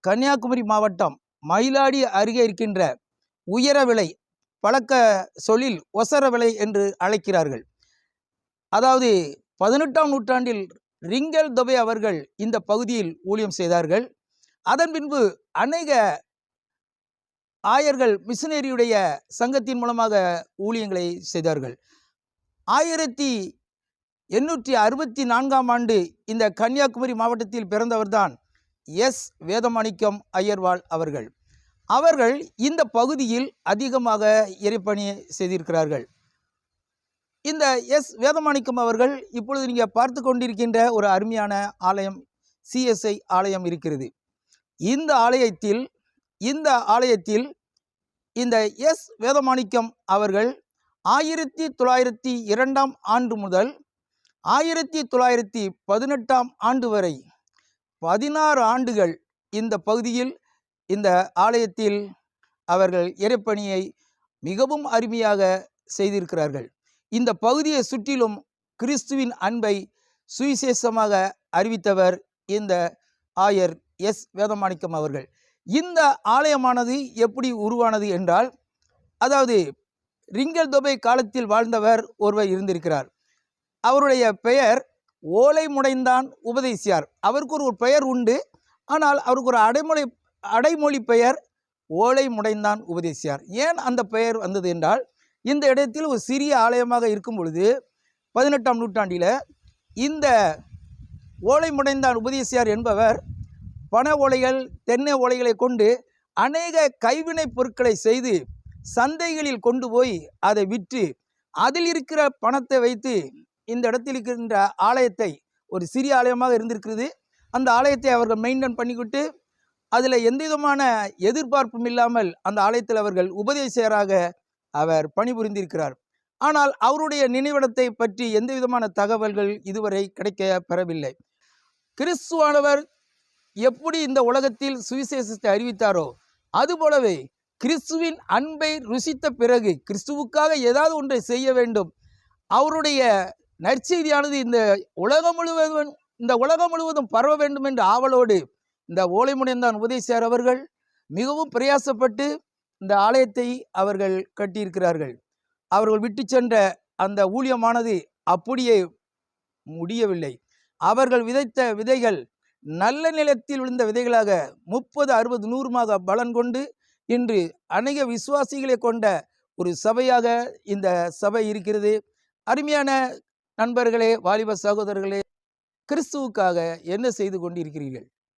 கன்னியாகுமரி மாவட்டம் மயிலாடி அருகே இருக்கின்ற உயரவிளை, பழக்க சொல்லில் ஒசரவிளை என்று அழைக்கிறார்கள். அதாவது 18ஆம் நூற்றாண்டில் ரிங்கல் தொபே அவர்கள் இந்த பகுதியில் ஊழியம் செய்தார்கள். அதன் பின்பு அநேக ஆயர்கள் மிஷனரியுடைய சங்கத்தின் மூலமாக ஊழியங்களை செய்தார்கள். 1864ஆம் ஆண்டு இந்த கன்னியாகுமரி மாவட்டத்தில் பிறந்தவர்தான் எஸ் வேதமாணிக்கம் ஐயர்வாள் அவர்கள். அவர்கள் இந்த பகுதியில் அதிகமாக இறைப்பணி செய்திருக்கிறார்கள். இந்த எஸ் வேதமாணிக்கம் அவர்கள் இப்பொழுது நீங்கள் பார்த்து கொண்டிருக்கின்ற ஒரு அருமையான ஆலயம், சிஎஸ்ஐ ஆலயம் இருக்கிறது. இந்த ஆலயத்தில் இந்த எஸ் வேதமாணிக்கம் அவர்கள் 1902ஆம் ஆண்டு முதல் 1918ஆம் ஆண்டு வரை 16 ஆண்டுகள் இந்த பகுதியில், இந்த ஆலயத்தில் அவர்கள் இறைப்பணியை மிகவும் அருமையாக செய்திருக்கிறார்கள். இந்த பகுதியை சுற்றிலும் கிறிஸ்துவின் அன்பை சுவிசேஷமாக அறிவித்தவர் இந்த ஆயர் எஸ் வேதமாணிக்கம் அவர்கள். இந்த ஆலயமானது எப்படி உருவானது என்றால், அதாவது ரிங்கல் தொபே காலத்தில் வாழ்ந்தவர் ஒருவர் இருந்திருக்கிறார். அவருடைய பெயர் ஓலை முடைந்தான் உபதேசியார். அவருக்கு ஒரு பெயர் உண்டு, ஆனால் அவருக்கு ஒரு அடைமொழி பெயர் ஓலை முடைந்தான் உபதேசியார். ஏன் அந்த பெயர் வந்தது என்றால், இந்த இடத்தில் ஒரு சிறிய ஆலயமாக இருக்கும் பொழுது 18ஆம் நூற்றாண்டில் இந்த ஓலை முடைந்தான் உபதேசியார் என்பவர் பனை ஓலைகள், தென்னை ஓலைகளை கொண்டு அநேக கைவினை பொருட்களை செய்து சந்தைகளில் கொண்டு போய் அதை விற்று அதில் இருக்கிற பணத்தை வைத்து இந்த இடத்தில் இருக்கின்ற ஆலயத்தை, ஒரு சிறிய ஆலயமாக இருந்திருக்கிறது, அந்த ஆலயத்தை அவர்கள் மெயின்டைன் பண்ணிக்கிட்டு அதில் எந்த விதமான எதிர்பார்ப்பும் இல்லாமல் அந்த ஆலயத்தில் அவர்கள் உபதேசராக அவர் பணிபுரிந்திருக்கிறார். ஆனால் அவருடைய நினைவிடத்தை பற்றி எந்த விதமான தகவல்கள் இதுவரை கிடைக்க பெறவில்லை. கிறிஸ்துவானவர் எப்படி இந்த உலகத்தில் சுவிசேஷத்தை அறிவித்தாரோ அதுபோலவே கிறிஸ்துவின் அன்பை ருசித்த பிறகு கிறிஸ்துவுக்காக ஏதாவது ஒன்றை செய்ய வேண்டும், அவருடைய நற்செய்தியானது இந்த உலகம் முழுவதும் பரவ வேண்டும் என்ற ஆவலோடு இந்த ஓலைமுடைந்தான் உபதேசியார் அவர்கள் மிகவும் பிரயாசப்பட்டு இந்த ஆலயத்தை அவர்கள் கட்டியிருக்கிறார்கள். அவர்கள் விட்டு சென்ற அந்த ஊழியமானது அப்படியே முடியவில்லை. அவர்கள் விதைத்த விதைகள் நல்ல நிலத்தில் விழுந்த விதைகளாக 30, 60, 100மாக பலன் கொண்டு இன்று அநேக விசுவாசிகளை கொண்ட ஒரு சபையாக இந்த சபை இருக்கிறது. அருமையான நண்பர்களே, வாலிப சகோதரர்களே, கிறிஸ்துவுக்காக என்ன செய்து கொண்டிருக்கிறீர்கள்?